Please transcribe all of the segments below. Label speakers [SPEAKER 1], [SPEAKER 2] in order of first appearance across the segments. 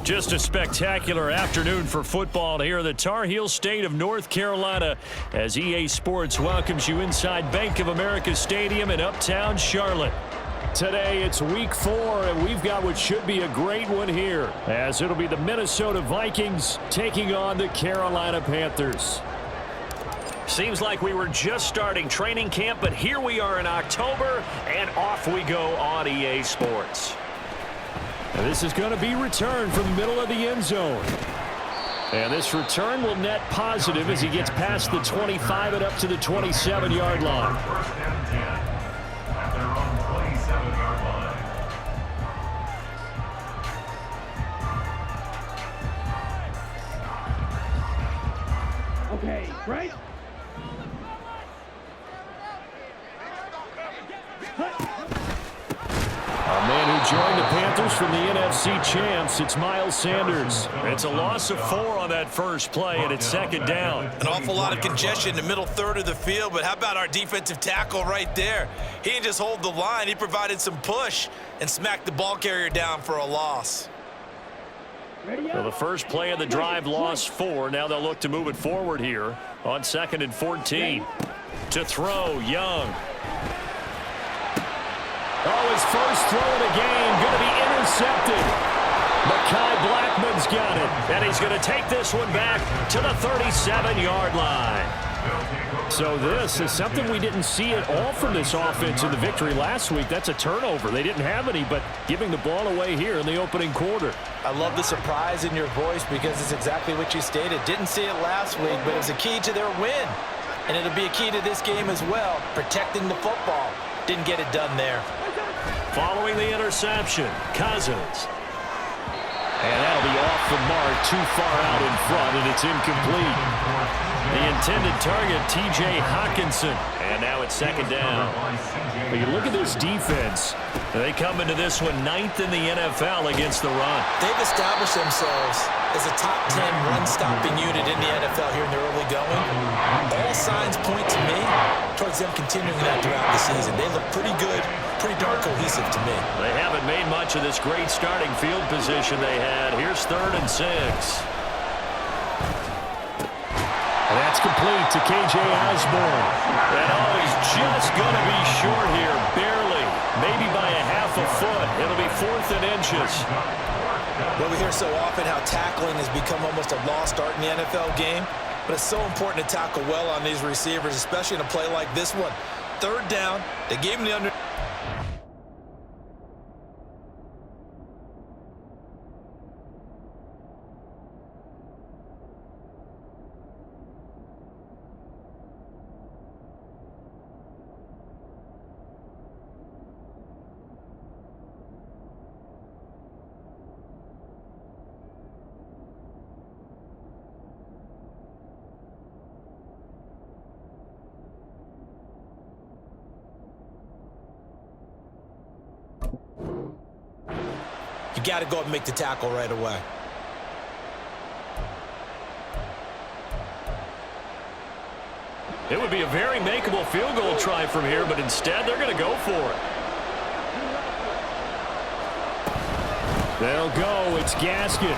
[SPEAKER 1] Just a spectacular afternoon for football here in the Tar Heel state of North Carolina as EA Sports welcomes you inside Bank of America Stadium in Uptown Charlotte. Today it's week 4, and we've got what should be a great one here, as it'll be the Minnesota Vikings taking on the Carolina Panthers. Seems like we were just starting training camp, but here we are in October, and off we go on EA Sports. And this is going to be returned from the middle of the end zone. And this return will net positive as he gets past the 25 and up to the 27-yard line.
[SPEAKER 2] Okay, right?
[SPEAKER 1] A man who joined the Panthers from the NFC champs, it's Miles Sanders. It's a loss of 4 on that first play, and it's second down.
[SPEAKER 3] An awful lot of congestion in the middle third of the field, but how about our defensive tackle right there? He didn't just hold the line, he provided some push and smacked the ball carrier down for a loss.
[SPEAKER 1] So the first play of the drive lost 4. Now they'll look to move it forward here on 2nd and 14. To throw, Young. Oh, his first throw of the game going to be intercepted. Mekhi Blackman's got it, and he's going to take this one back to the 37-yard line. So this is something we didn't see at all from this offense in the victory last week. That's a turnover. They didn't have any, but giving the ball away here in the opening quarter.
[SPEAKER 4] I love the surprise in your voice because it's exactly what you stated. Didn't see it last week, but it was a key to their win. And it'll be a key to this game as well, protecting the football. Didn't get it done there.
[SPEAKER 1] Following the interception, Cousins. And that'll be off the mark, too far out in front, and it's incomplete. The intended target, T.J. Hawkinson. And now it's second down. But you look at this defense. They come into this one 9th in the NFL against the run.
[SPEAKER 3] They've established themselves as a top 10 run-stopping unit in the NFL here in the early going. All signs point to me towards them continuing that throughout the season. They look pretty good, pretty darn cohesive to me.
[SPEAKER 1] They haven't made much of this great starting field position they had. Here's 3rd and 6. And that's complete to K.J. Osborne. And he's just going to be short here, barely, maybe by a half a foot. It'll be 4th and inches.
[SPEAKER 3] Well, we hear so often how tackling has become almost a lost art in the NFL game, but it's so important to tackle well on these receivers, especially in a play like this one. 3rd down, they gave him the under. You got to go and make the tackle right away.
[SPEAKER 1] It would be a very makeable field goal try from here, but instead they're going to go for it. They'll go. It's Gaskin.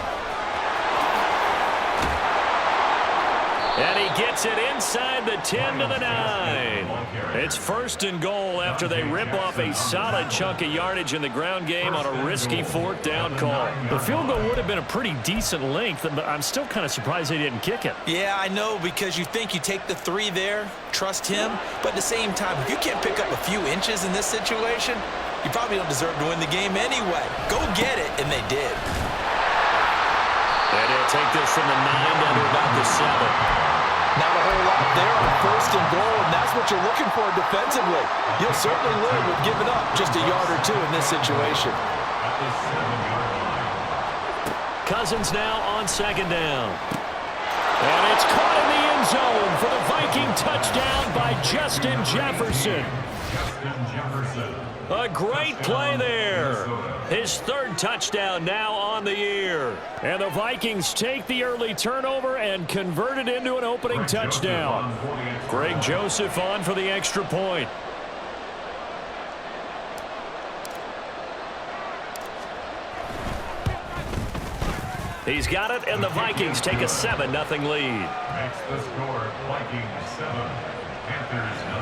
[SPEAKER 1] And he gets it inside the 10 to the 9. It's 1st and goal after they rip off a solid chunk of yardage in the ground game on a risky 4th down call. The field goal would have been a pretty decent length, but I'm still kind of surprised they didn't kick it.
[SPEAKER 3] Yeah, I know, because you think you take the 3 there, trust him, but at the same time, if you can't pick up a few inches in this situation, you probably don't deserve to win the game anyway. Go get it, and they did.
[SPEAKER 1] And he'll take this from the 9 down to about the 7.
[SPEAKER 3] Not a whole lot there on 1st and goal, and that's what you're looking for defensively. You'll certainly live with giving up just a yard or 2 in this situation.
[SPEAKER 1] Cousins now on 2nd down. And it's caught in the end zone for the Viking touchdown by Justin Jefferson. A great play there. His third touchdown now on the year. And the Vikings take the early turnover and convert it into an opening touchdown. Greg Joseph on for the extra point. He's got it, and the Vikings take a 7-0 lead.
[SPEAKER 5] Makes the score Vikings 7, Panthers 0.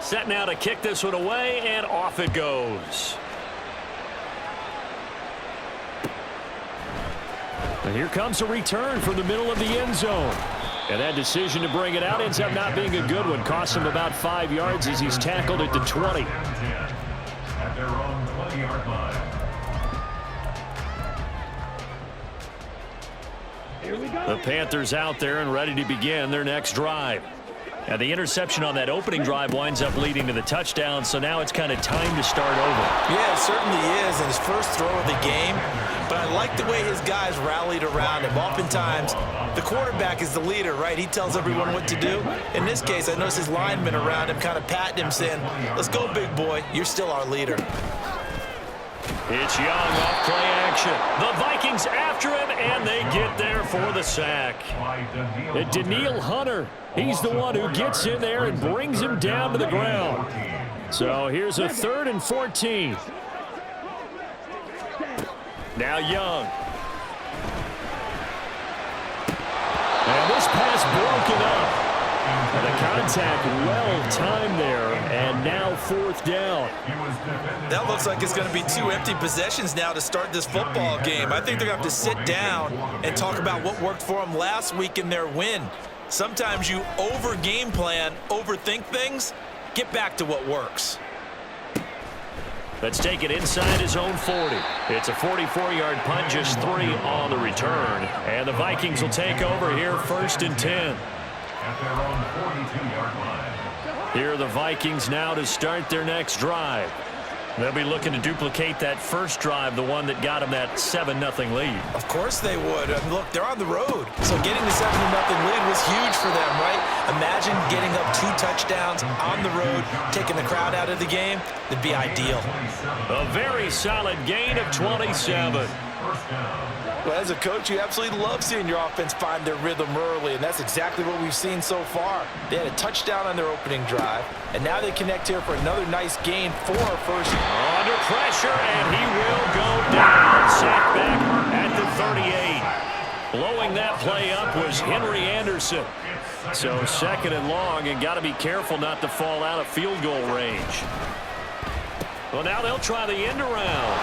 [SPEAKER 1] Set now to kick this one away, and off it goes. And here comes a return from the middle of the end zone. And that decision to bring it out ends up not being a good one. Costs him about 5 yards as he's tackled at the 20.
[SPEAKER 5] At their own 20-yard line.
[SPEAKER 2] Here we go.
[SPEAKER 1] The Panthers out there and ready to begin their next drive. Now the interception on that opening drive winds up leading to the touchdown, so now it's kind of time to start over.
[SPEAKER 3] Yeah, it certainly is, and his first throw of the game. But I like the way his guys rallied around him. Oftentimes, the quarterback is the leader, right? He tells everyone what to do. In this case, I noticed his linemen around him kind of patting him, saying, "Let's go, big boy. You're still our leader."
[SPEAKER 1] It's Young off play action. The Vikings after him, and they get there for the sack. And Daniil Hunter, he's the one who gets in there and brings him down to the ground. So here's a 3rd and 14. Now Young. And this pass broken up. And the contact well-timed there, and now 4th down.
[SPEAKER 3] That looks like it's going to be 2 empty possessions now to start this football game. I think they're going to have to sit down and talk about what worked for them last week in their win. Sometimes you over-game plan, overthink things. Get back to what works.
[SPEAKER 1] Let's take it inside his own 40. It's a 44-yard punt, just 3 on the return. And the Vikings will take over here 1st and 10.
[SPEAKER 5] At their own 42-yard line.
[SPEAKER 1] Here are the Vikings now to start their next drive. They'll be looking to duplicate that first drive, the one that got them that 7-0 lead.
[SPEAKER 3] Of course they would. I mean, look, they're on the road. So getting the 7-0 lead was huge for them, right? Imagine getting up 2 touchdowns on the road, taking the crowd out of the game. That'd be ideal.
[SPEAKER 1] A very solid gain of 27.
[SPEAKER 3] Well, as a coach, you absolutely love seeing your offense find their rhythm early, and that's exactly what we've seen so far. They had a touchdown on their opening drive, and now they connect here for another nice gain for a first.
[SPEAKER 1] Under pressure, and he will go down. Sacked back at the 38. Blowing that play up was Henry Anderson. So 2nd and long, and got to be careful not to fall out of field goal range. Well, now they'll try the end around.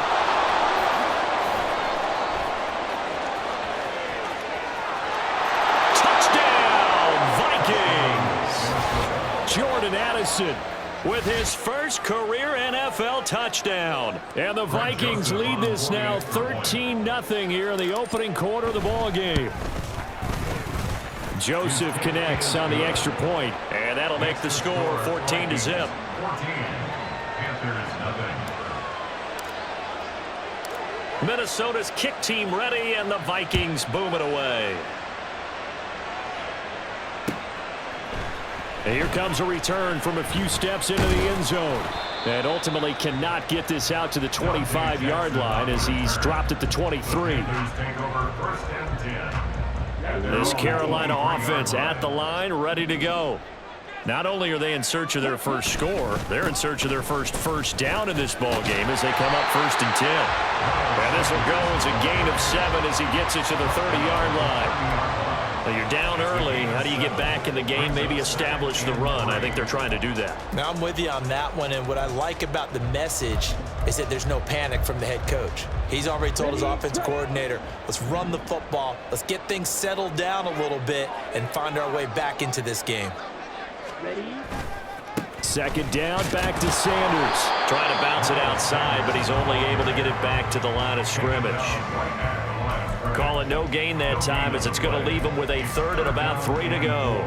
[SPEAKER 1] Jordan Addison with his first career NFL touchdown. And the Vikings lead this now 13-0 here in the opening quarter of the ball game. Joseph connects on the extra point, and that'll make the score 14-0.
[SPEAKER 5] 14. Panthers 0.
[SPEAKER 1] Minnesota's kick team ready, and the Vikings boom it away. And here comes a return from a few steps into the end zone. And ultimately cannot get this out to the 25-yard line as he's dropped at the 23. This Carolina offense at the line, ready to go. Not only are they in search of their first score, they're in search of their first down in this ball game as they come up 1st and 10. And this will go as a gain of 7 as he gets it to the 30-yard line. Well, you're down early. How do you get back in the game, maybe establish the run? I think they're trying to do that.
[SPEAKER 3] Now I'm with you on that one, and what I like about the message is that there's no panic from the head coach. He's already told his offensive coordinator, let's run the football, let's get things settled down a little bit and find our way back into this game.
[SPEAKER 2] Ready?
[SPEAKER 1] 2nd down, back to Sanders. Trying to bounce it outside, but he's only able to get it back to the line of scrimmage. Call it no gain that time as it's going to leave them with a third and about 3 to go.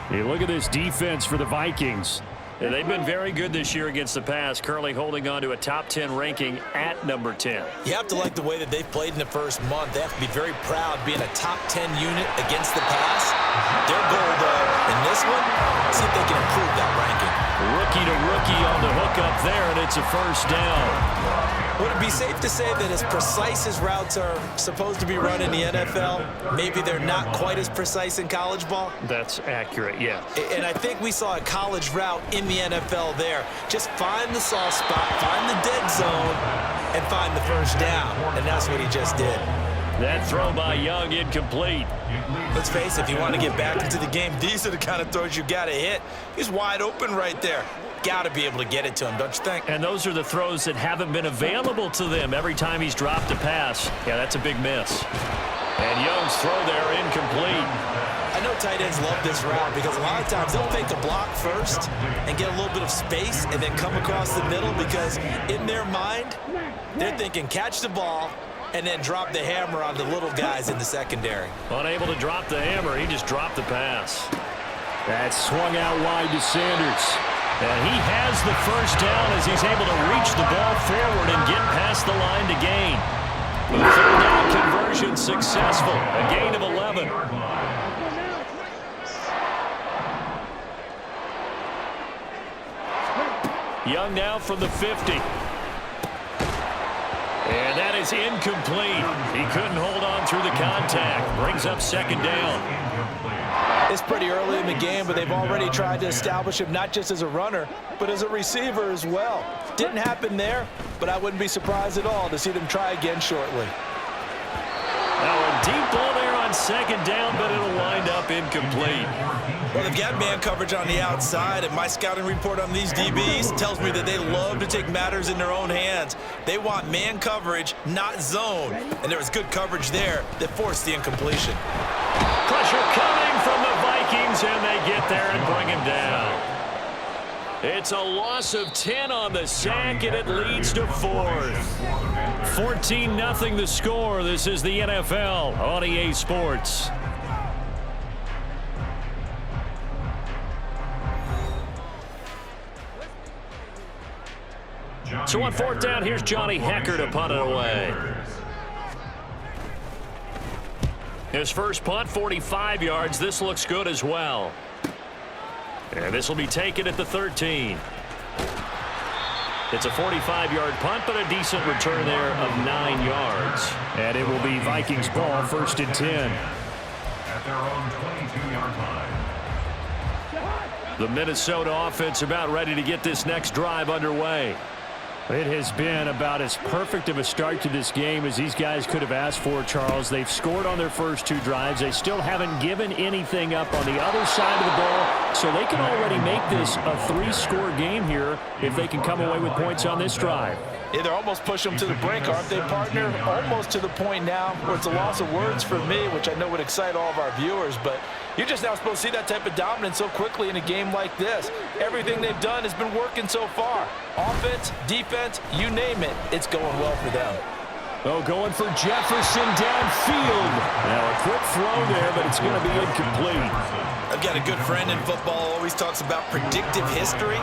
[SPEAKER 2] Hey, look at this defense for the Vikings.
[SPEAKER 1] Yeah, they've been very good this year against the pass, currently holding on to a top 10 ranking at number 10.
[SPEAKER 3] You have to like the way that they've played in the first month. They have to be very proud being a top 10 unit against the pass. Their goal, though, in this one, see if they can improve that ranking.
[SPEAKER 1] Rookie to rookie on the hook up there, and it's a first down.
[SPEAKER 3] Would it be safe to say that as precise as routes are supposed to be run in the NFL, maybe they're not quite as precise in college ball?
[SPEAKER 1] That's accurate, yeah.
[SPEAKER 3] And I think we saw a college route in the NFL there. Just find the soft spot, find the dead zone, and find the first down. And that's what he just did.
[SPEAKER 1] That throw by Young incomplete.
[SPEAKER 3] Let's face it, if you want to get back into the game, these are the kind of throws you got to hit. He's wide open right there. Got to be able to get it to him, don't you think?
[SPEAKER 1] And those are the throws that haven't been available to them every time he's dropped a pass. Yeah, that's a big miss. And Young's throw there incomplete.
[SPEAKER 3] I know tight ends love this route because a lot of times they'll fake a block first and get a little bit of space and then come across the middle because in their mind, they're thinking catch the ball and then drop the hammer on the little guys in the secondary.
[SPEAKER 1] Unable to drop the hammer, he just dropped the pass.
[SPEAKER 2] That swung out wide to Sanders.
[SPEAKER 1] And he has the first down as he's able to reach the ball forward and get past the line to gain. The third down conversion successful, a gain of 11. Young now from the 50. And that is incomplete. He couldn't hold on through the contact. Brings up second down.
[SPEAKER 3] It's pretty early in the game, but they've already tried to establish him not just as a runner, but as a receiver as well. Didn't happen there, but I wouldn't be surprised at all to see them try again shortly.
[SPEAKER 1] Now a deep ball there on second down, but it'll wind up incomplete.
[SPEAKER 3] Well, they've got man coverage on the outside, and my scouting report on these DBs tells me that they love to take matters in their own hands. They want man coverage, not zone, and there was good coverage there that forced the incompletion.
[SPEAKER 1] Pressure coming from the Vikings, and they get there and bring him down. It's a loss of 10 on the sack, and it leads to fourth. 14-0 the score. This is the NFL on EA Sports. So on fourth down, here's Johnny Hecker to punt it away. His first punt, 45 yards. This looks good as well. And this will be taken at the 13. It's a 45-yard punt, but a decent return there of 9 yards.
[SPEAKER 2] And it will be Vikings ball, first and 10.
[SPEAKER 5] At their own 22-yard line.
[SPEAKER 1] The Minnesota offense about ready to get this next drive underway.
[SPEAKER 2] It has been about as perfect of a start to this game as these guys could have asked for, Charles. They've scored on their first 2 drives. They still haven't given anything up on the other side of the ball, so they can already make this a 3-score game here if they can come away with points on this drive.
[SPEAKER 3] Yeah, they're almost pushing them to the brink, aren't they, partner? Almost to the point now where it's a loss of words for me, which I know would excite all of our viewers, but you're just now supposed to see that type of dominance so quickly in a game like this. Everything they've done has been working so far. Offense, defense, you name it, it's going well for them.
[SPEAKER 2] Oh, going for Jefferson downfield. Now a quick throw there, but it's going to be incomplete.
[SPEAKER 3] I've got a good friend in football, always talks about predictive history.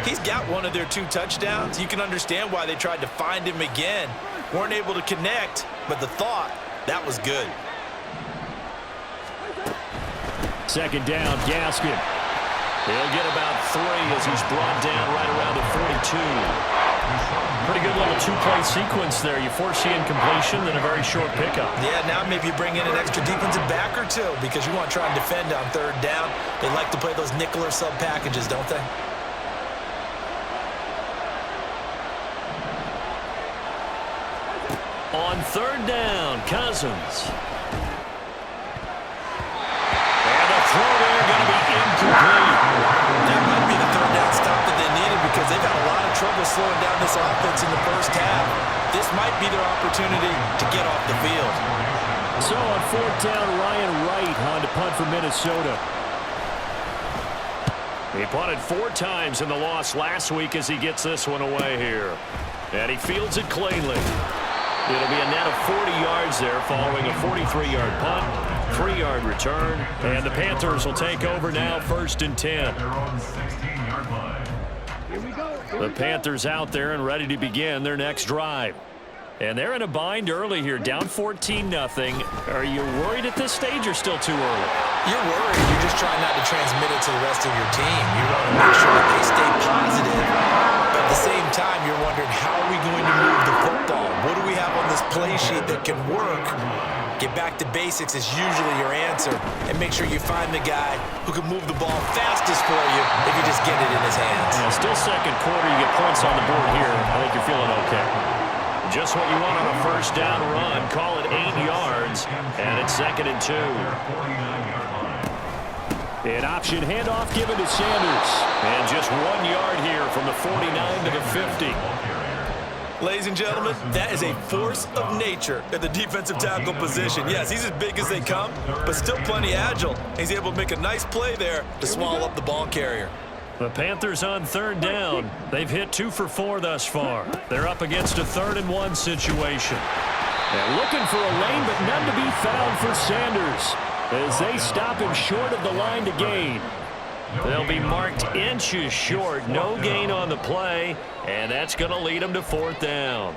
[SPEAKER 3] He's got one of their 2 touchdowns. You can understand why they tried to find him again. Weren't able to connect, but the thought, that was good.
[SPEAKER 2] Second down, Gaskin.
[SPEAKER 1] He'll get about 3 as he's brought down right around the 42. Pretty good little 2-play sequence there. You force the incompletion, then a very short pickup.
[SPEAKER 3] Yeah, now maybe you bring in an extra defensive back or 2 because you want to try and defend on third down. They like to play those nickel or sub packages, don't they?
[SPEAKER 1] On third down, Cousins. And the throw there going to be incomplete.
[SPEAKER 3] That might be the third down stop that they needed because they've had a lot of trouble slowing down this offense in the first half. This might be their opportunity to get off the field.
[SPEAKER 2] So on fourth down, Ryan Wright on to punt for Minnesota.
[SPEAKER 1] He punted 4 times in the loss last week as he gets this one away here. And he fields it cleanly. It'll be a net of 40 yards there following a 43-yard punt, 3-yard return, and the Panthers will take over now 1st and 10.
[SPEAKER 5] Their own 16-yard line.
[SPEAKER 1] The Panthers out there and ready to begin their next drive. And they're in a bind early here, down 14-0. Are you worried at this stage or still too early?
[SPEAKER 3] You're worried. You're just trying not to transmit it to the rest of your team. You want to make sure that they stay positive. But at the same time, you're wondering, how are we going to move the football? What do we have on this play sheet that can work? Get back to basics is usually your answer. And make sure you find the guy who can move the ball fastest for you if you just get it in his hands.
[SPEAKER 1] Yeah, still second quarter. You get points on the board here. I think you're feeling okay. Just what you want on a first down run. Call it 8 yards, and it's 2nd and 2.
[SPEAKER 2] An option handoff given to Sanders.
[SPEAKER 1] And just 1 yard here from the 49 to the 50.
[SPEAKER 3] Ladies and gentlemen, that is a force of nature at the defensive tackle position. Yes, he's as big as they come, but still plenty agile. He's able to make a nice play there to swallow up the ball carrier.
[SPEAKER 1] The Panthers on 3rd down. They've hit 2 for 4 thus far. They're up against a 3rd and 1 situation.
[SPEAKER 2] And looking for a lane, but none to be found for Sanders as they stop him short of the line to gain.
[SPEAKER 1] They'll be marked inches short. No gain on the play, and that's going to lead them to 4th down.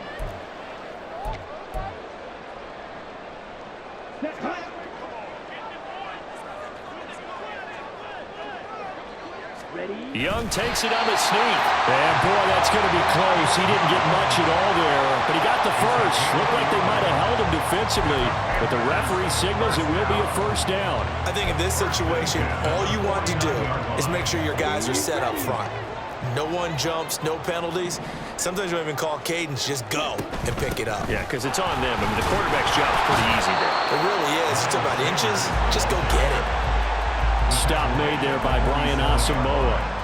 [SPEAKER 1] Young takes it on the sneak.
[SPEAKER 2] And boy, that's going to be close. He didn't get much at all there, but he got the first. Looked like they might have held him defensively, but the referee signals it will be a 1st down.
[SPEAKER 3] I think in this situation, all you want to do is make sure your guys are set up front. No one jumps, no penalties. Sometimes you don't even call cadence, just go and pick it up.
[SPEAKER 1] Yeah, because it's on them. I mean, the quarterback's job is pretty easy there.
[SPEAKER 3] It really is. You talk about inches, just go get it.
[SPEAKER 2] Stop made there by Brian Asamoah.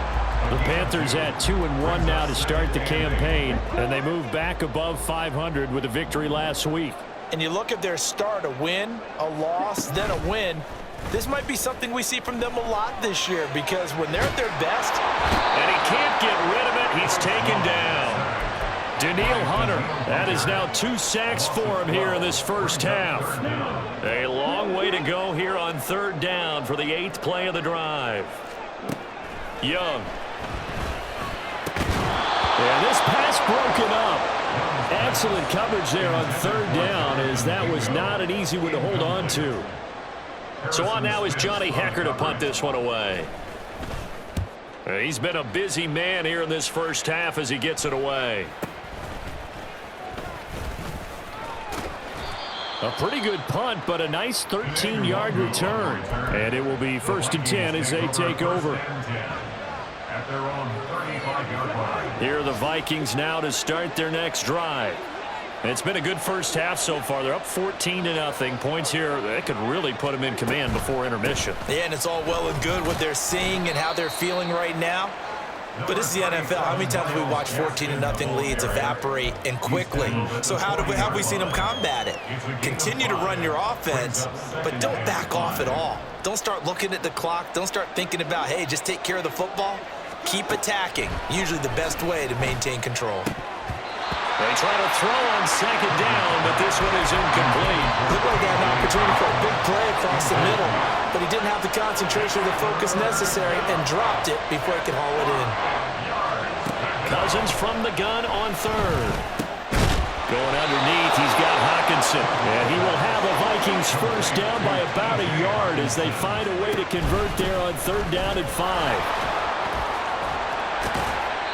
[SPEAKER 2] The Panthers at 2-1 now to start the campaign, and they move back above 500 with a victory last week.
[SPEAKER 3] And you look at their start, a win, a loss, then a win. This might be something we see from them a lot this year, because when they're at their best,
[SPEAKER 1] and he can't get rid of it, he's taken down. Daniil Hunter, that is now 2 sacks for him here in this first half. A long way to go here on 3rd down for the 8th play of the drive. Young.
[SPEAKER 2] And this pass broken up. Excellent coverage there on 3rd down, as that was not an easy one to hold on to.
[SPEAKER 1] So on now is Johnny Hecker to punt this one away. He's been a busy man here in this first half as he gets it away.
[SPEAKER 2] A pretty good punt, but a nice 13-yard return. And it will be 1st and 10 as they take over.
[SPEAKER 5] At their own 35-yard line.
[SPEAKER 1] Here are the Vikings now to start their next drive. It's been a good first half so far. They're up 14-0. Points here that could really put them in command before intermission.
[SPEAKER 3] yeah, and it's all well and good what they're seeing and how they're feeling right now. But this is the NFL. How many times have we watched 14-0 leads evaporate and quickly? So how have we seen them combat it? Continue to run your offense, but don't back off at all. Don't start looking at the clock. Don't start thinking about, hey, just take care of the football. Keep attacking. Usually the best way to maintain control.
[SPEAKER 1] They try to throw on 2nd down, but this one is incomplete.
[SPEAKER 3] Looked like he had an opportunity for a big play across the middle, but he didn't have the concentration or the focus necessary and dropped it before he could haul it in.
[SPEAKER 1] Cousins from the gun on 3rd. Going underneath, he's got Hockenson.
[SPEAKER 2] And he will have a Vikings 1st down by about a yard as they find a way to convert there on 3rd down and 5.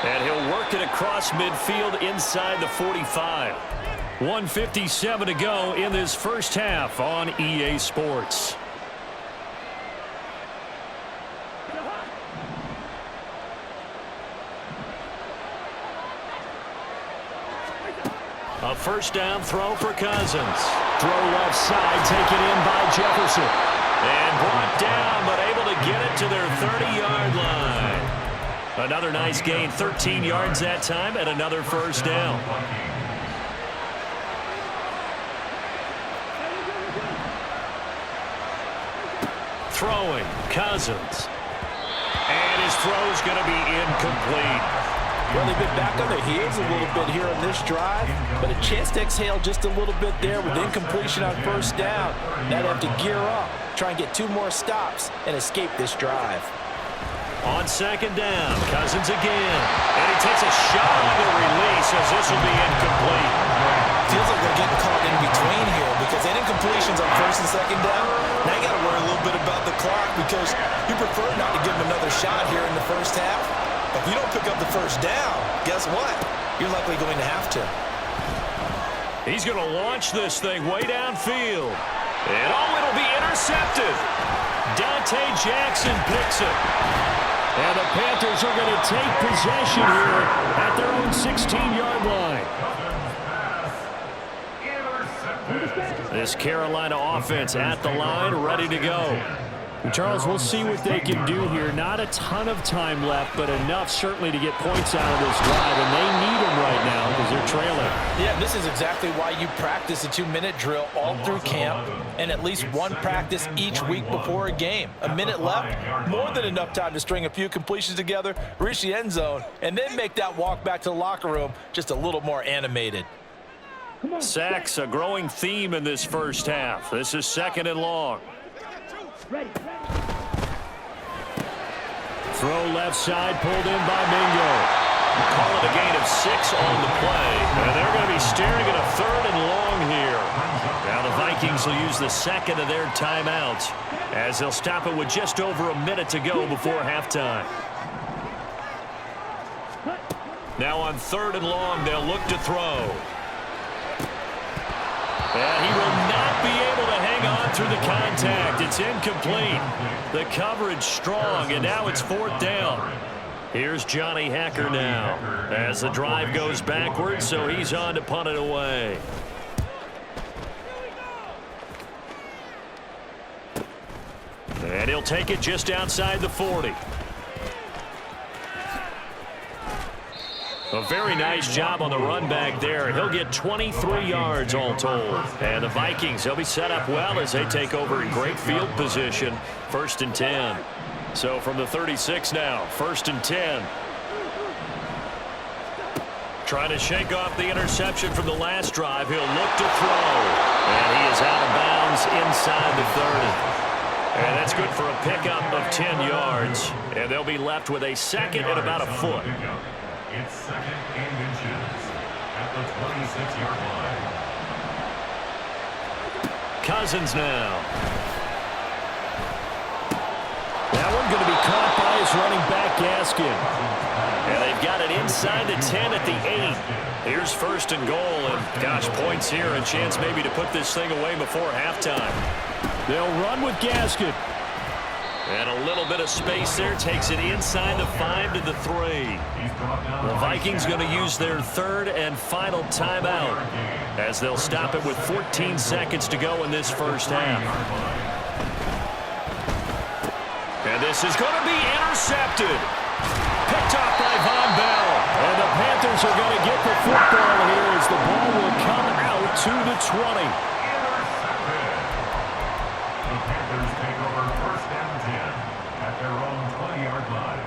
[SPEAKER 1] And he'll work it across midfield inside the 45. 1:57 to go in this first half on EA Sports. A 1st down throw for Cousins.
[SPEAKER 2] Throw left side, taken in by Jefferson.
[SPEAKER 1] And brought down, but able to get it to their 30-yard line. Another nice gain, 13 yards that time, and another 1st down. Throwing, Cousins. And his throw's going to be incomplete.
[SPEAKER 4] Well, they've been back on their heels a little bit here on this drive, but a chance to exhale just a little bit there with incompletion on first down. Now they have to gear up, try and get 2 more stops, and escape this drive.
[SPEAKER 1] On second down, Cousins again. And he takes a shot on the release as this will be incomplete.
[SPEAKER 3] Feels like they're getting caught in between here because an incompletion's on first and second down. Now you got to worry a little bit about the clock because you prefer not to give them another shot here in the first half. But if you don't pick up the first down, guess what? You're likely going to have to.
[SPEAKER 1] He's going to launch this thing way downfield. And it'll be intercepted. Dante Jackson picks it. And the Panthers are going to take possession here at their own 16-yard line. This Carolina offense at the line, ready to go.
[SPEAKER 2] And Charles, we'll see what they can do here. Not a ton of time left, but enough certainly to get points out of this drive, and they need them right now because they're trailing.
[SPEAKER 4] Yeah, this is exactly why you practice a 2-minute drill all through camp and at least one practice each week before a game. A minute left, more than enough time to string a few completions together, reach the end zone, and then make that walk back to the locker room just a little more animated.
[SPEAKER 1] Sacks, a growing theme in this first half. This is second and long.
[SPEAKER 2] Throw left side, pulled in by Mingo.
[SPEAKER 1] Call it a gain of 6 on the play. And they're going to be staring at a third and long here. Now the Vikings will use the second of their timeouts as they'll stop it with just over a minute to go before halftime. Now on third and long, they'll look to throw. And he will not be able to hang on through the contact. It's incomplete. The coverage strong, and now it's fourth down. Here's Johnny Hacker now as the drive goes backwards, so he's on to punt it away. And he'll take it just outside the 40. A very nice job on the run back there. He'll get 23 yards all told. And the Vikings, they'll be set up well as they take over in great field position. First and 10. So from the 36 now, first and 10. Trying to shake off the interception from the last drive. He'll look to throw. And he is out of bounds inside the 30. And that's good for a pickup of 10 yards. And they'll be left with a second and about a foot.
[SPEAKER 5] It's second and inches at the 26-yard line.
[SPEAKER 1] Cousins now.
[SPEAKER 2] That one going to be caught by his running back, Gaskin.
[SPEAKER 1] And they've got it inside the 10 at the 8. Here's first and goal, and gosh, points here. A chance maybe to put this thing away before halftime.
[SPEAKER 2] They'll run with Gaskin.
[SPEAKER 1] And a little bit of space there. Takes it inside the 5 to the 3. The Vikings going to use their third and final timeout as they'll stop it with 14 seconds to go in this first half. And this is going to be intercepted. Picked off by Von Bell. And the Panthers are going to get the football here as the ball will come out to the 20.
[SPEAKER 5] The Panthers take over first and 10 at their own 20-yard line.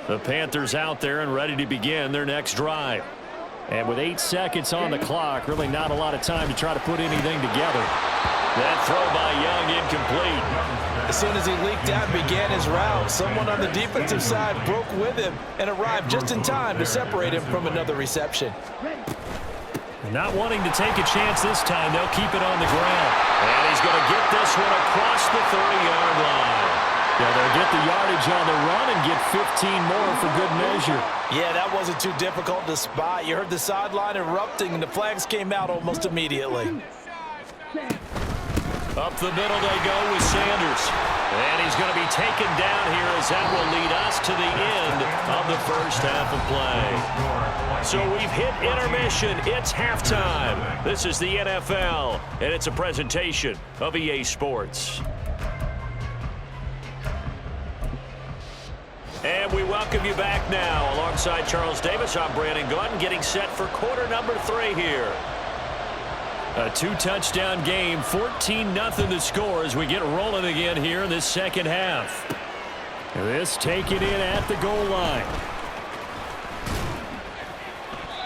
[SPEAKER 1] The Panthers out there and ready to begin their next drive.
[SPEAKER 2] And with 8 seconds on the clock, really not a lot of time to try to put anything together.
[SPEAKER 1] That throw by Young incomplete.
[SPEAKER 4] As soon as he leaked out and began his route, someone on the defensive side broke with him and arrived just in time to separate him from another reception.
[SPEAKER 2] Not wanting to take a chance this time, they'll keep it on the ground.
[SPEAKER 1] And he's going to get this one across the 30-yard line.
[SPEAKER 2] Yeah, they'll get the yardage on the run and get 15 more for good measure.
[SPEAKER 4] Yeah, that wasn't too difficult to spot. You heard the sideline erupting, and the flags came out almost immediately.
[SPEAKER 1] Up the middle they go with Sanders. And he's going to be taken down here as that will lead us to the end of the first half of play. So we've hit intermission. It's halftime. This is the NFL, and it's a presentation of EA Sports. And we welcome you back now. Alongside Charles Davis, I'm Brandon Gunn, getting set for quarter number 3 here. A 2-touchdown game, 14-0 the score as we get rolling again here in this second half.
[SPEAKER 2] This taken in at the goal line.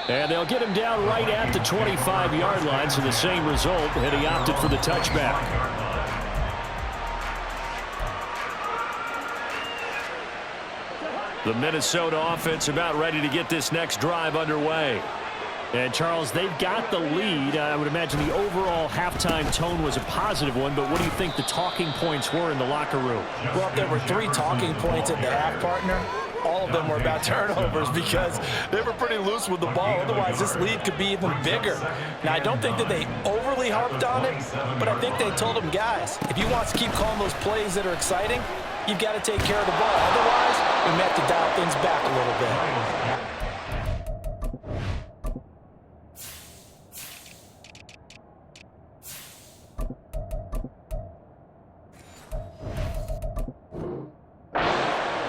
[SPEAKER 2] And they'll get him down right at the 25-yard line, so the same result, and he opted for the touchback.
[SPEAKER 1] The Minnesota offense about ready to get this next drive underway.
[SPEAKER 2] And, Charles, they've got the lead. I would imagine the overall halftime tone was a positive one, but what do you think the talking points were in the locker room?
[SPEAKER 4] Well, there were 3 talking points at the half, partner. All of them were about turnovers because they were pretty loose with the ball. Otherwise, this lead could be even bigger. Now, I don't think that they overly harped on it, but I think they told them, guys, if you want to keep calling those plays that are exciting, you've got to take care of the ball. Otherwise, we may have to dial things back a little bit.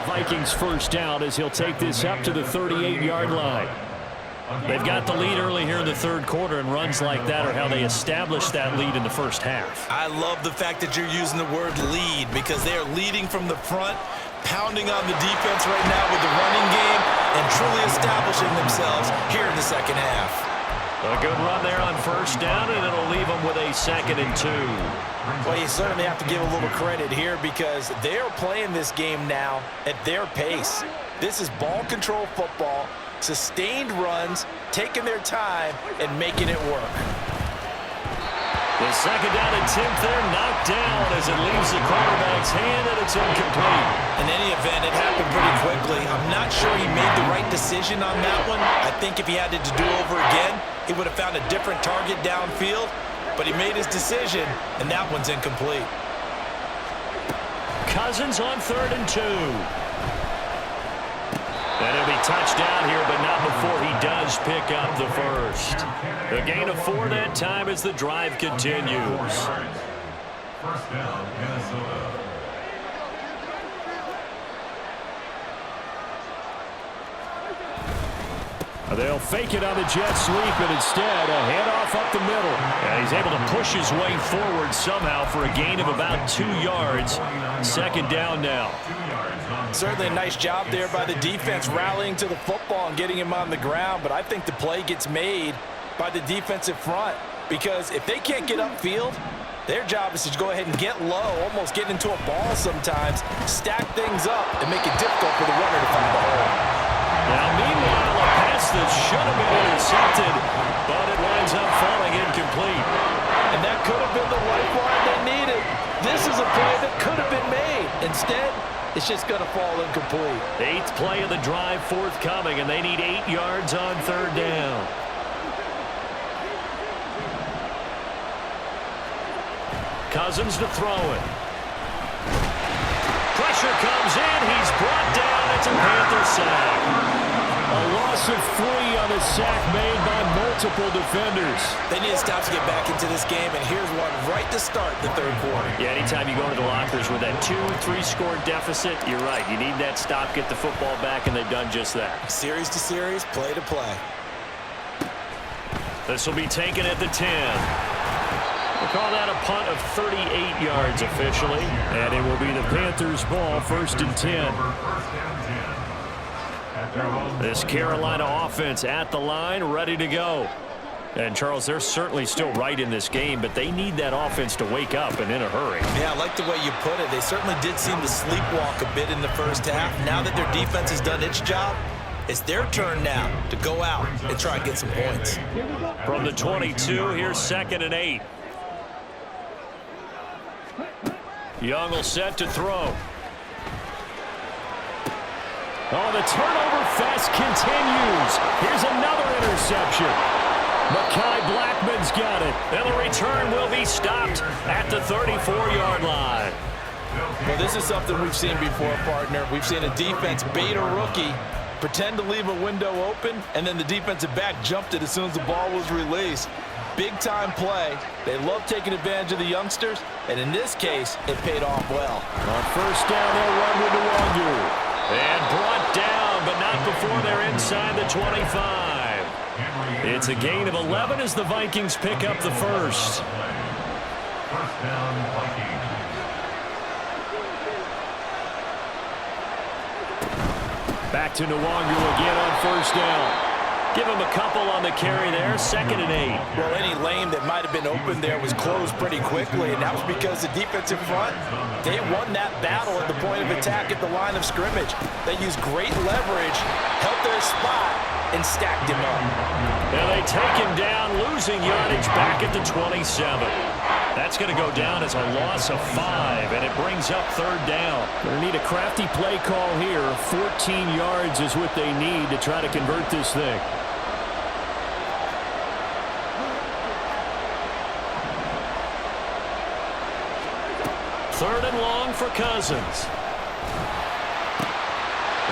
[SPEAKER 2] Vikings first down as he'll take this up to the 38-yard line.
[SPEAKER 1] They've got the lead early here in the third quarter, and runs like that are how they established that lead in the first half.
[SPEAKER 3] I love the fact that you're using the word lead because they are leading from the front, pounding on the defense right now with the running game, and truly establishing themselves here in the second half.
[SPEAKER 1] A good run there on first down, and it'll leave them with a 2nd and 2.
[SPEAKER 4] Well, you certainly have to give a little credit here because they're playing this game now at their pace. This is ball control football, sustained runs, taking their time, and making it work.
[SPEAKER 1] The 2nd down and 10th there, knocked down as it leaves the quarterback's hand, and it's incomplete.
[SPEAKER 3] In any event, it happened pretty quickly. I'm not sure he made the right decision on that one. I think if he had to do over again, he would have found a different target downfield, but he made his decision, and that one's incomplete.
[SPEAKER 1] Cousins on 3rd and 2. And he'll be touched down here, but not before he does pick up the first. A gain of 4 that time as the drive continues.
[SPEAKER 5] First down, Minnesota.
[SPEAKER 2] They'll fake it on the jet sweep, and instead a handoff up the middle.
[SPEAKER 1] And he's able to push his way forward somehow for a gain of about 2 yards. 2nd down now.
[SPEAKER 4] Certainly a nice job there by the defense rallying to the football and getting him on the ground, but I think the play gets made by the defensive front because if they can't get upfield, their job is to go ahead and get low, almost get into a ball sometimes, stack things up, and make it difficult for the runner to find the hole.
[SPEAKER 1] Now, meanwhile, a pass that should have been intercepted, but it winds up falling incomplete.
[SPEAKER 4] And that could have been the lifeline they needed. This is a play that could have been made. Instead, it's just going to fall incomplete.
[SPEAKER 1] 8th play of the drive forthcoming, and they need 8 yards on 3rd down. Cousins to throw it. Pressure comes in. He's brought down. It's a Panther sack.
[SPEAKER 2] A loss of 3 on a sack made by multiple defenders.
[SPEAKER 3] They need to stop to get back into this game, and here's one right to start the third quarter.
[SPEAKER 1] Yeah, anytime you go into the lockers with that 2-3 score deficit, you're right. You need that stop, get the football back, and they've done just that.
[SPEAKER 3] Series to series, play to play.
[SPEAKER 1] This will be taken at the 10. We'll call that a punt of 38 yards officially.
[SPEAKER 2] And it will be the Panthers' ball, 1st and 10.
[SPEAKER 1] This Carolina offense at the line, ready to go. And, Charles, they're certainly still right in this game, but they need that offense to wake up and in a hurry.
[SPEAKER 3] Yeah, I like the way you put it. They certainly did seem to sleepwalk a bit in the first half. Now that their defense has done its job, it's their turn now to go out and try and get some points.
[SPEAKER 1] From the 22, here's 2nd and 8. Young will set to throw.
[SPEAKER 2] Oh, the turnover fest continues. Here's another interception. Mekhi Blackman's got it.
[SPEAKER 1] And the return will be stopped at the 34-yard line.
[SPEAKER 4] Well, this is something we've seen before, partner. We've seen a defense bait a rookie, pretend to leave a window open, and then the defensive back jumped it as soon as the ball was released. Big-time play. They love taking advantage of the youngsters, and in this case, it paid off well.
[SPEAKER 2] On 1st down, they'll run with Nwangu.
[SPEAKER 1] And brought down, but not before they're inside the 25. It's a gain of 11 as the Vikings pick up the first.
[SPEAKER 5] First down, Vikings.
[SPEAKER 1] Back to Nwangu again on first down. Give him a couple on the carry there, 2nd and 8.
[SPEAKER 4] Well, any lane that might have been open there was closed pretty quickly, and that was because the defensive front, they won that battle at the point of attack at the line of scrimmage. They used great leverage, held their spot, and stacked him up.
[SPEAKER 1] And they take him down, losing yardage back at the 27. That's going to go down as a loss of 5, and it brings up 3rd down.
[SPEAKER 2] Going to need a crafty play call here. 14 yards is what they need to try to convert this thing.
[SPEAKER 1] 3rd and long for Cousins.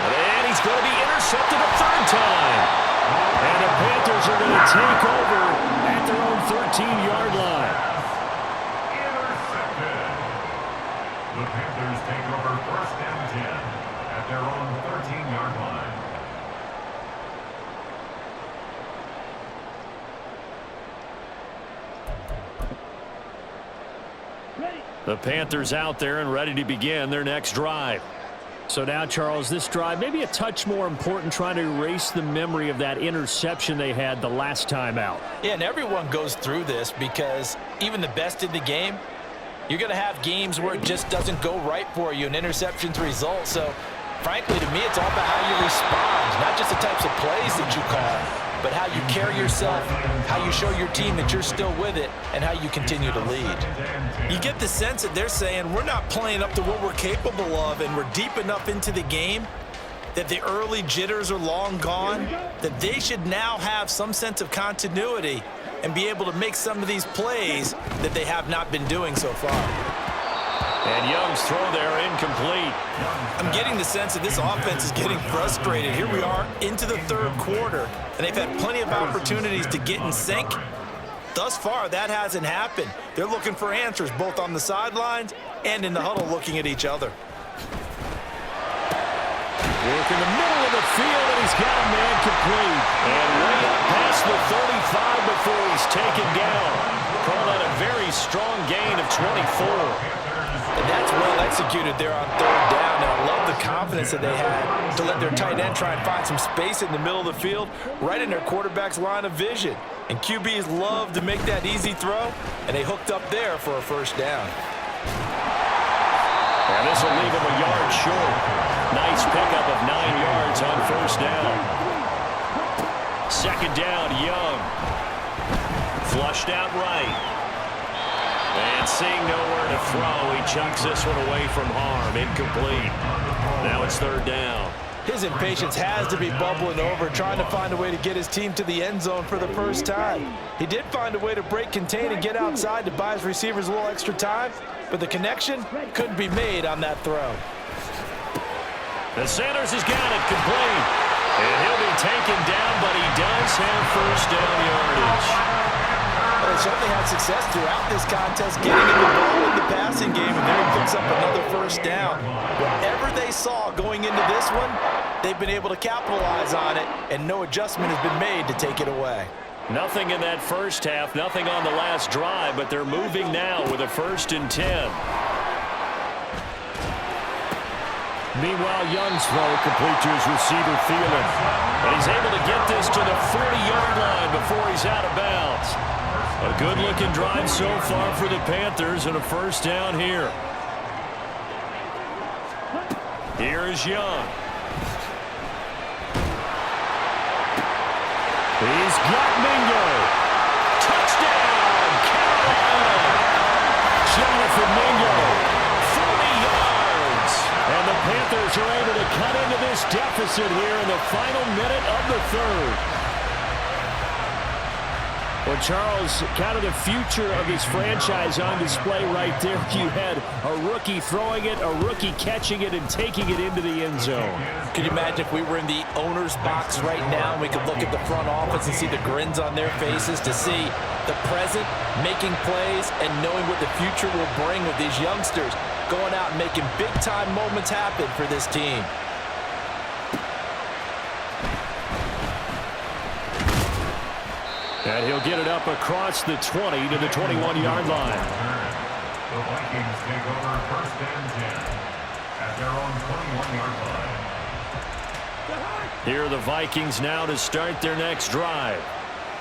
[SPEAKER 1] And he's going to be intercepted a 3rd time. And the Panthers are going to take over at their own 13-yard line.
[SPEAKER 5] Intercepted. The Panthers take over 1st and 10 at their own 13-yard line.
[SPEAKER 1] The Panthers out there and ready to begin their next drive.
[SPEAKER 2] So now, Charles, this drive maybe a touch more important, trying to erase the memory of that interception they had the last time out.
[SPEAKER 4] Yeah, and everyone goes through this because even the best in the game, you're going to have games where it just doesn't go right for you and interceptions result. So, frankly, to me, it's all about how you respond, not just the types of plays that you call, but how you carry yourself, how you show your team that you're still with it, and how you continue to lead. You get the sense that they're saying we're not playing up to what we're capable of, and we're deep enough into the game that the early jitters are long gone, that they should now have some sense of continuity and be able to make some of these plays that they have not been doing so far.
[SPEAKER 1] And Young's throw there incomplete.
[SPEAKER 4] I'm getting the sense that this offense is getting frustrated. Here we are into the 3rd quarter, and they've had plenty of opportunities to get in sync. Thus far, that hasn't happened. They're looking for answers both on the sidelines and in the huddle looking at each other.
[SPEAKER 1] Work in the middle of the field, and he's got a man complete. And way up past the 35 before he's taken down. Call that a very strong gain of 24.
[SPEAKER 4] And that's well executed there on 3rd down. And I love the confidence that they had to let their tight end try and find some space in the middle of the field, right in their quarterback's line of vision. And QBs love to make that easy throw, and they hooked up there for a 1st down.
[SPEAKER 1] And this will leave him a yard short. Nice pickup of 9 yards on 1st down. 2nd down, Young. Flushed out right. And seeing nowhere to throw, he chucks this one away from harm. Incomplete. Now it's 3rd down.
[SPEAKER 4] His impatience has to be bubbling over, trying to find a way to get his team to the end zone for the first time. He did find a way to break contain and get outside to buy his receivers a little extra time, but the connection couldn't be made on that throw.
[SPEAKER 1] The Sanders has got it complete. And he'll be taken down, but he does have 1st down yardage.
[SPEAKER 4] Well, they certainly had success throughout this contest getting him the ball in the passing game, and there he picks up another 1st down. Whatever they saw going into this one, they've been able to capitalize on it, and no adjustment has been made to take it away.
[SPEAKER 1] Nothing in that first half, nothing on the last drive, but they're moving now with a 1st and 10.
[SPEAKER 2] Meanwhile, Young's throw complete to his receiver, Thielen.
[SPEAKER 1] And he's able to get this to the 40-yard line before he's out of bounds. A good-looking drive so far for the Panthers, and a 1st down here. Here is Young. He's got Mingo. Touchdown, Carolina. Jonathan Mingo, 40 yards. And the Panthers are able to cut into this deficit here in the final minute of the 3rd.
[SPEAKER 2] Well, Charles, kind of the future of his franchise on display right there. You had a rookie throwing it, a rookie catching it, and taking it into the end zone.
[SPEAKER 4] Can you imagine if we were in the owner's box right now and we could look at the front office and see the grins on their faces, to see the present making plays and knowing what the future will bring with these youngsters going out and making big-time moments happen for this team.
[SPEAKER 2] And he'll get it up across the 20 to the 21-yard line.
[SPEAKER 5] The Vikings take over first and 10 at their own 21-yard line.
[SPEAKER 1] Here are the Vikings now to start their next drive.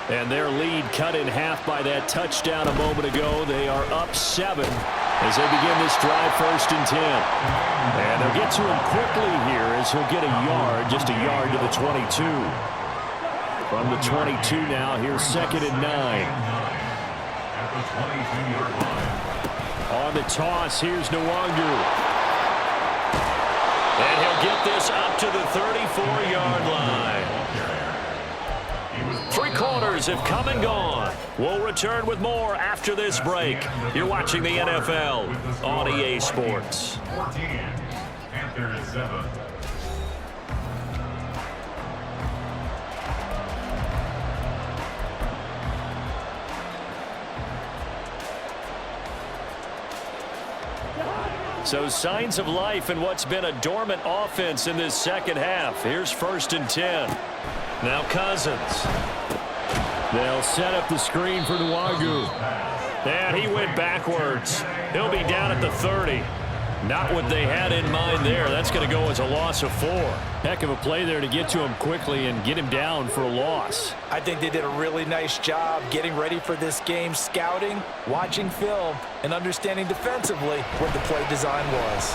[SPEAKER 1] And their lead cut in half by that touchdown a moment ago. They are up 7 as they begin this drive, first and 10. And they'll get to him quickly here as he'll get a yard, just a yard to the 22. From the 22 now, here's second and 9.
[SPEAKER 5] At the 22-yard line.
[SPEAKER 1] On the toss, here's Nwangu. And he'll get this up to the 34-yard line. 3 quarters have come and gone. We'll return with more after this break. You're watching the NFL on EA Sports.
[SPEAKER 5] 14, Panthers 7.
[SPEAKER 1] So signs of life in what's been a dormant offense in this second half. Here's first and 10. Now Cousins. They'll set up the screen for Nwangu. And he went backwards. He'll be down at the 30. Not what they had in mind there. That's going to go as a loss of 4.
[SPEAKER 2] Heck of a play there to get to him quickly and get him down for a loss.
[SPEAKER 4] I think they did a really nice job getting ready for this game, scouting, watching film, and understanding defensively what the play design was.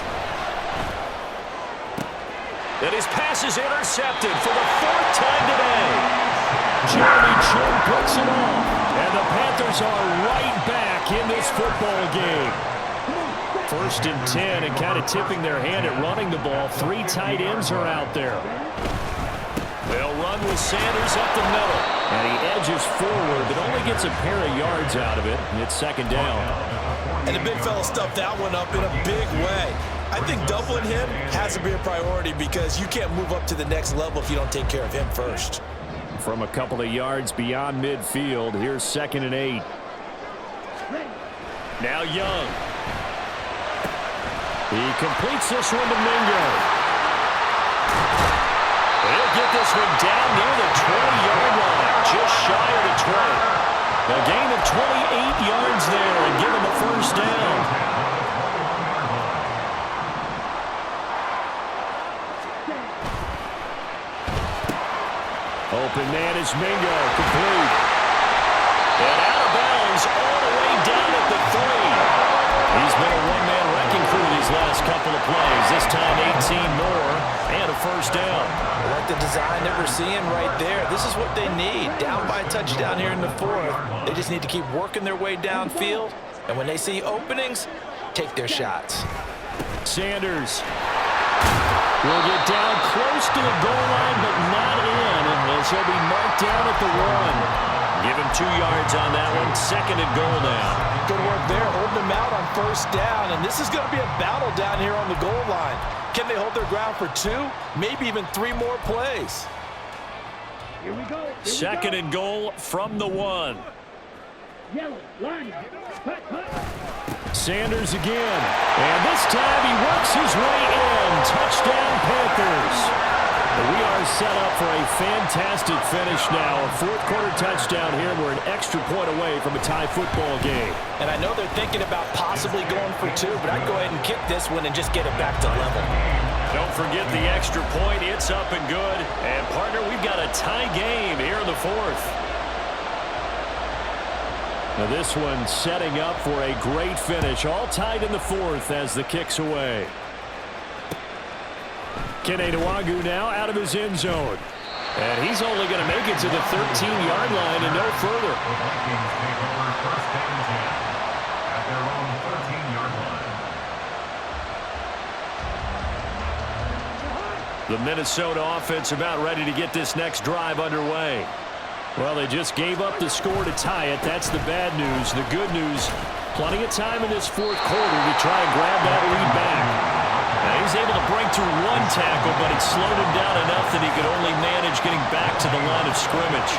[SPEAKER 1] And his pass is intercepted for the 4th time today. Jeremy Chin picks it off. And the Panthers are right back in this football game. First and 10, and kind of tipping their hand at running the ball. 3 tight ends are out there. They'll run with Sanders up the middle. And he edges forward, but only gets a pair of yards out of it. And it's second down.
[SPEAKER 3] And the big fella stuffed that one up in a big way. I think doubling him has to be a priority because you can't move up to the next level if you don't take care of him first.
[SPEAKER 1] From a couple of yards beyond midfield, here's second and 8. Now Young. He completes this one to Mingo. He'll get this one down near the 20-yard line, just shy of the 20. A gain of 28 yards there and give him a first down. Open man is Mingo, complete. And out of bounds all the way down at the 3. He's been a one-man wrecking crew these last couple of plays. This time 18 more and a first down.
[SPEAKER 4] I like the design that we're seeing right there. This is what they need. Down by a touchdown here in the 4th. They just need to keep working their way downfield. And when they see openings, take their shots.
[SPEAKER 1] Sanders will get down close to the goal line, but not in. And he'll be marked down at the 1. Give him 2 yards on that one. Second and goal now.
[SPEAKER 4] Good work there, holding them out on first down. And this is going to be a battle down here on the goal line. Can they hold their ground for 2, maybe even 3 more plays?
[SPEAKER 6] Here we go.
[SPEAKER 1] Second and goal from the 1.
[SPEAKER 6] Yellow, line,
[SPEAKER 1] Sanders again. And this time he works his way in. Touchdown Panthers. We are set up for a fantastic finish now. A 4th quarter touchdown here. We're an extra point away from a tie football game.
[SPEAKER 4] And I know they're thinking about possibly going for 2, but I'd go ahead and kick this one and just get it back to level.
[SPEAKER 1] Don't forget the extra point. It's up and good. And, partner, we've got a tie game here in the 4th. Now this one setting up for a great finish. All tied in the 4th as the kick's away. Kene Nwangu now out of his end zone. And he's only going to make it to the 13-yard line and no further.
[SPEAKER 5] The Vikings take over first and 10 at their own 13-yard line.
[SPEAKER 1] The Minnesota offense about ready to get this next drive underway. Well, they just gave up the score to tie it. That's the bad news. The good news, plenty of time in this 4th quarter to try and grab that lead back. Now he's able to break through 1 tackle, but it slowed him down enough that he could only manage getting back to the line of scrimmage.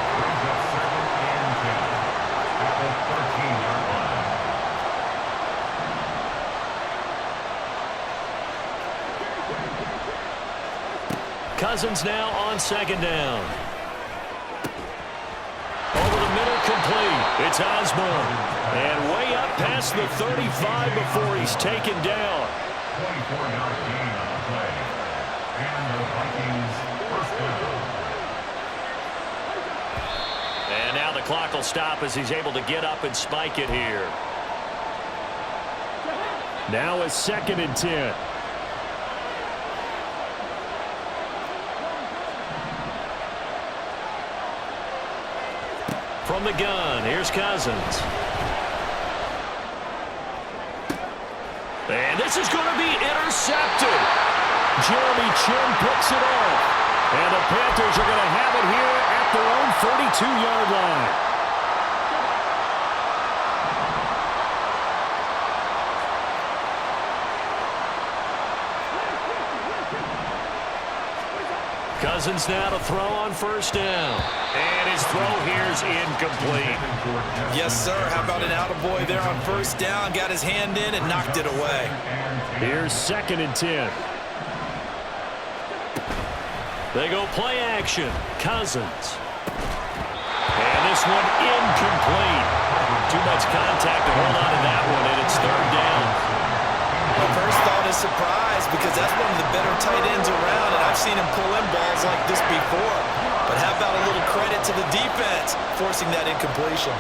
[SPEAKER 1] Cousins now on second down. Over the middle incomplete. It's Osborne. And way up past the 35 before he's taken down.
[SPEAKER 5] 24-yard gain on the play. And the Vikings first down.
[SPEAKER 1] And now the clock will stop as he's able to get up and spike it here.
[SPEAKER 2] Now a 2nd and 10.
[SPEAKER 1] From the gun, here's Cousins. And this is going to be intercepted. Jeremy Chin picks it off. And the Panthers are going to have it here at their own 32-yard line. Cousins now to throw on first down. And his throw here's incomplete.
[SPEAKER 3] Yes, sir. How about an attaboy there on first down? Got his hand in and knocked it away.
[SPEAKER 2] Here's 2nd and 10.
[SPEAKER 1] They go play action. Cousins. And this one incomplete. Too much contact to hold on to that one, and it's 3rd down.
[SPEAKER 3] My first thought is surprise because that's one of the better tight ends around, and I've seen him pull in balls like this before. But how about a little credit to the defense forcing that incompletion?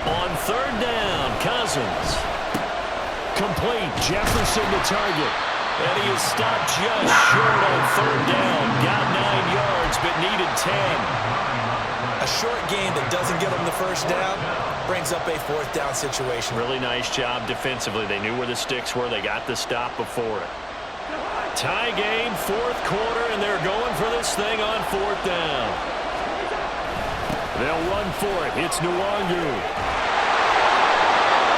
[SPEAKER 1] On 3rd down, Cousins. Complete. Jefferson to target. And he is stopped just short on 3rd down. Got 9 yards, but needed 10.
[SPEAKER 3] A short gain that doesn't get him the first down brings up a 4th down situation.
[SPEAKER 1] Really nice job defensively. They knew where the sticks were. They got the stop before it. Tie game, 4th quarter, and they're going for this thing on 4th down.
[SPEAKER 2] They'll run for it. It's Nwangu.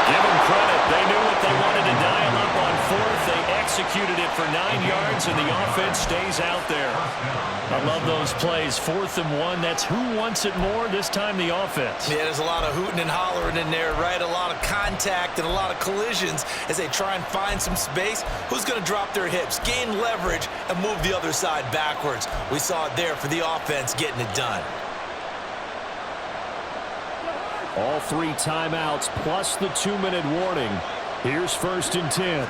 [SPEAKER 1] Give them credit. They knew what they wanted to dial up on 4th. They executed it for 9 yards, and the offense stays out there. I love those plays. 4th and 1. That's who wants it more. This time the offense.
[SPEAKER 3] Yeah, there's a lot of hooting and hollering in there, right? A lot of contact and a lot of collisions as they try and find some space. Who's going to drop their hips, gain leverage, and move the other side backwards? We saw it there for the offense getting it done.
[SPEAKER 2] All 3 timeouts plus the 2-minute warning. Here's 1st and 10.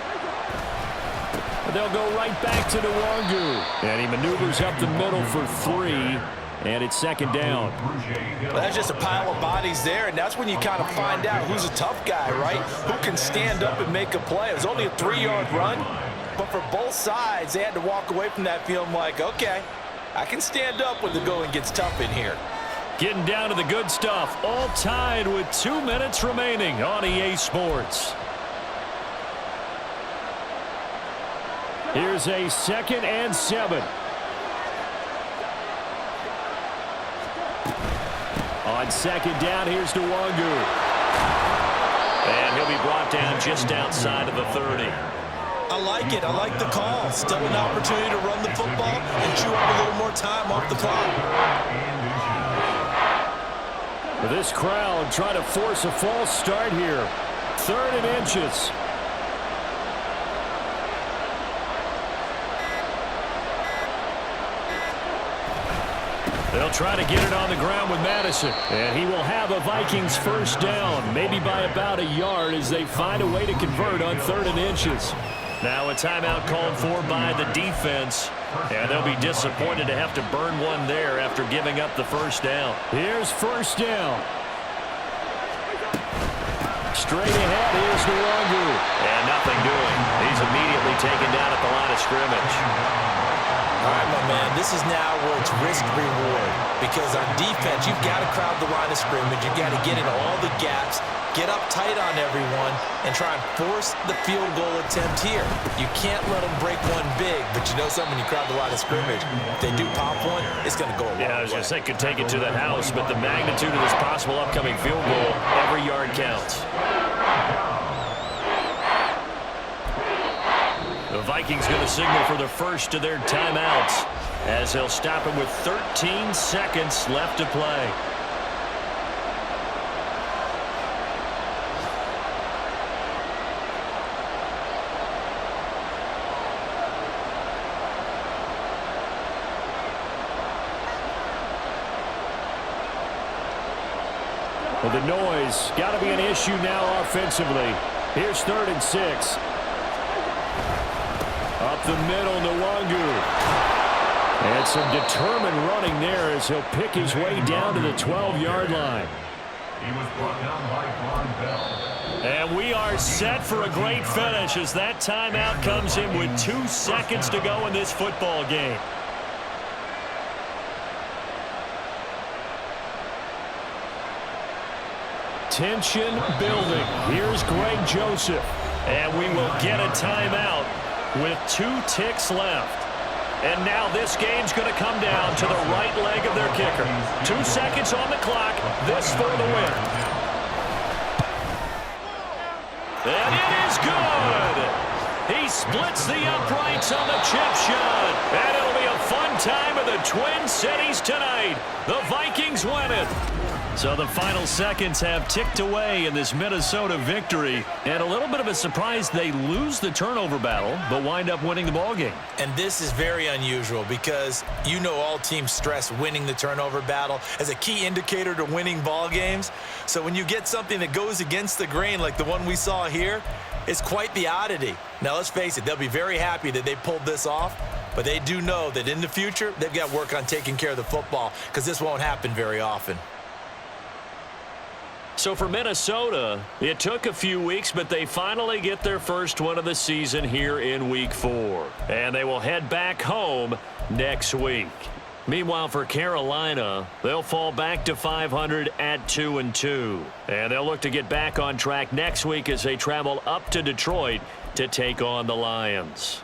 [SPEAKER 2] They'll go right back to Nwangu. And he maneuvers up the middle for 3. And it's 2nd down.
[SPEAKER 3] Well, that's just a pile of bodies there, and that's when you kind of find out who's a tough guy, right? Who can stand up and make a play. It was only a 3-yard run, but for both sides, they had to walk away from that feeling like, okay, I can stand up when the going gets tough in here.
[SPEAKER 1] Getting down to the good stuff. All tied with 2 minutes remaining on EA Sports.
[SPEAKER 2] Here's a 2nd and 7. On 2nd down, here's Nwangu.
[SPEAKER 1] And he'll be brought down just outside of the 30.
[SPEAKER 3] I like it. I like the call. Still an opportunity to run the football and chew up a little more time off the clock.
[SPEAKER 2] This crowd trying to force a false start here. 3rd and inches.
[SPEAKER 1] They'll try to get it on the ground with Madison.
[SPEAKER 2] And he will have a Vikings first down, maybe by about a yard as they find a way to convert on 3rd and inches.
[SPEAKER 1] Now a timeout called for by the defense. And they'll be disappointed to have to burn one there after giving up the first down.
[SPEAKER 2] Here's 1st down. Straight ahead, here's Nwangu.
[SPEAKER 1] And nothing doing. He's immediately taken down at the line of scrimmage.
[SPEAKER 3] All right, my man, this is now where it's risk-reward. Because on defense, you've got to crowd the line of scrimmage. You've got to get into all the gaps, get up tight on everyone, and try and force the field goal attempt here. You can't let them break one big, but you know something, when you crowd the line of scrimmage, if they do pop one, it's going to go a long way.
[SPEAKER 1] Yeah, I was going to say, could take it to the house, but the magnitude of this possible upcoming field goal, every yard counts. The Vikings going to signal for the first of their timeouts as they'll stop him with 13 seconds left to play.
[SPEAKER 2] Well, the noise got to be an issue now offensively. Here's 3rd and 6. Up the middle, Nwangu. And some determined running there as he'll pick his way down to the 12-yard line.
[SPEAKER 5] He was brought down by Von Bell.
[SPEAKER 1] And we are set for a great finish as that timeout comes in with 2 seconds to go in this football game. Tension building. Here's Greg Joseph. And we will get a timeout with 2 ticks left. And now this game's going to come down to the right leg of their kicker. 2 seconds on the clock. This for the win. And it is good. He splits the uprights on the chip shot. And it'll be a fun time in the Twin Cities tonight. The Vikings win it. So the final seconds have ticked away in this Minnesota victory. And a little bit of a surprise, they lose the turnover battle, but wind up winning the ball game.
[SPEAKER 3] And this is very unusual because you know all teams stress winning the turnover battle as a key indicator to winning ball games. So when you get something that goes against the grain like the one we saw here, it's quite the oddity. Now let's face it, they'll be very happy that they pulled this off, but they do know that in the future, they've got to work on taking care of the football because this won't happen very often.
[SPEAKER 1] So for Minnesota, it took a few weeks, but they finally get their first one of the season here in Week 4. And they will head back home next week. Meanwhile, for Carolina, they'll fall back to 500 at 2-2. And they'll look to get back on track next week as they travel up to Detroit to take on the Lions.